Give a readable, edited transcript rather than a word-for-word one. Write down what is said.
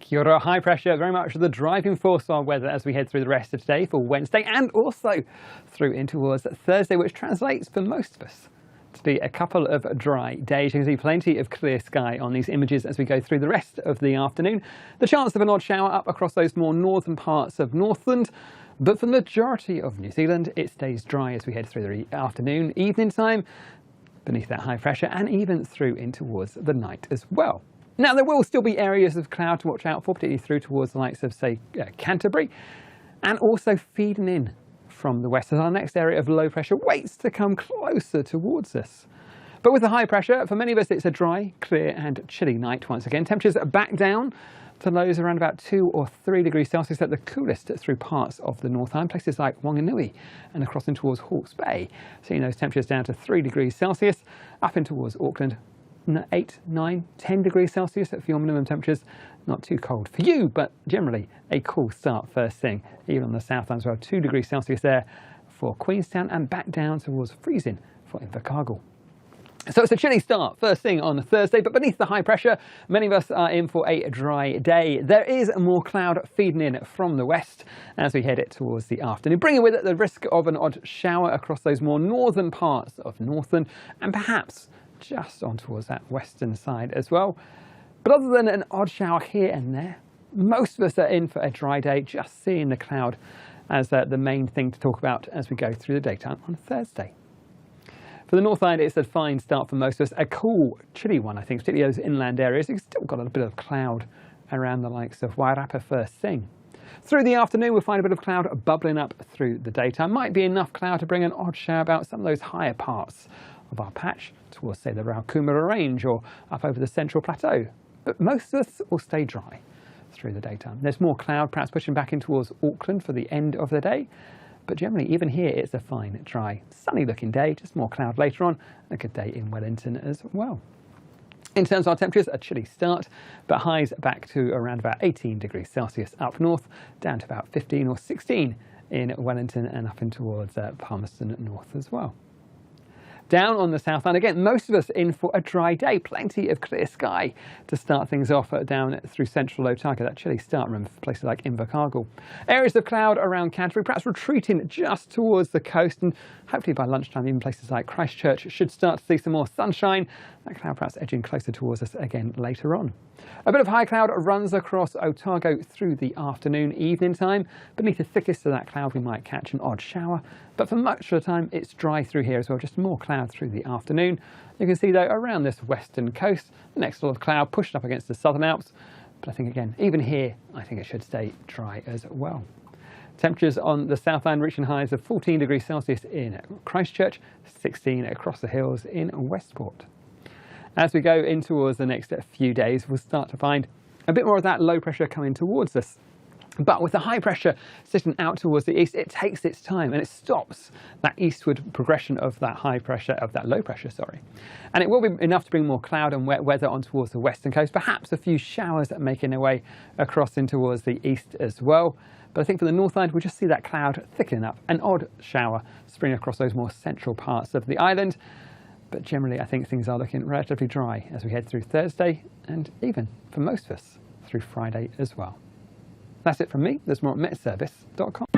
Kia ora, high pressure, very much the driving force of our weather as we head through the rest of today for Wednesday and also through in towards Thursday, which translates for most of us to be a couple of dry days. You can see plenty of clear sky on these images as we go through the rest of the afternoon. The chance of an odd shower up across those more northern parts of Northland, but for the majority of New Zealand, it stays dry as we head through the afternoon, evening time, beneath that high pressure, and even through in towards the night as well. Now, there will still be areas of cloud to watch out for, particularly through towards the likes of, say, Canterbury, and also feeding in from the west as our next area of low pressure waits to come closer towards us. But with the high pressure, for many of us, it's a dry, clear and chilly night once again. Temperatures are back down to lows around about 2 or 3 degrees Celsius at the coolest through parts of the North Island, places like Wanganui and across in towards Hawke's Bay. Seeing those temperatures down to 3 degrees Celsius, up in towards Auckland, 8, 9, 10 degrees Celsius for your minimum temperatures. Not too cold for you, but generally a cool start first thing. Even on the South Island as well, 2 degrees Celsius there for Queenstown and back down towards freezing for Invercargill. So it's a chilly start first thing on Thursday, but beneath the high pressure, many of us are in for a dry day. There is more cloud feeding in from the west as we head it towards the afternoon, bringing with it the risk of an odd shower across those more northern parts of Northland and perhaps just on towards that western side as well. But other than an odd shower here and there, most of us are in for a dry day, just seeing the cloud as the main thing to talk about as we go through the daytime on Thursday. For the North Island, it's a fine start for most of us. A cool, chilly one, I think, particularly those inland areas. You've still got a bit of cloud around the likes of Wairarapa first thing. Through the afternoon, we'll find a bit of cloud bubbling up through the daytime. Might be enough cloud to bring an odd shower about some of those higher parts of our patch towards, say, the Raukumara Range or up over the Central Plateau. But most of us will stay dry through the daytime. There's more cloud perhaps pushing back in towards Auckland for the end of the day. But generally, even here, it's a fine, dry, sunny looking day. Just more cloud later on. A good day in Wellington as well. In terms of our temperatures, a chilly start, but highs back to around about 18 degrees Celsius up north, down to about 15 or 16 in Wellington and up in towards Palmerston North as well. Down on the South Island, again, most of us in for a dry day. Plenty of clear sky to start things off down through central Otago. That chilly start, remember, for places like Invercargill. Areas of cloud around Canterbury, perhaps retreating just towards the coast, and hopefully by lunchtime, even places like Christchurch should start to see some more sunshine. That cloud perhaps edging closer towards us again later on. A bit of high cloud runs across Otago through the afternoon, evening time. Beneath the thickest of that cloud, we might catch an odd shower. But for much of the time, it's dry through here as well, just more cloud through the afternoon. You can see, though, around this western coast, the next lot of cloud pushed up against the Southern Alps. But I think, again, even here, I think it should stay dry as well. Temperatures on the South Island reaching highs of 14 degrees Celsius in Christchurch, 16 across the hills in Westport. As we go in towards the next few days, we'll start to find a bit more of that low pressure coming towards us. But with the high pressure sitting out towards the east, it takes its time and it stops that eastward progression of that high pressure, of that low pressure, sorry. And it will be enough to bring more cloud and wet weather on towards the western coast, perhaps a few showers making their way across in towards the east as well. But I think for the North Island, we'll just see that cloud thickening up, an odd shower spring across those more central parts of the island. But generally, I think things are looking relatively dry as we head through Thursday and even, for most of us, through Friday as well. That's it from me. There's more at metservice.com.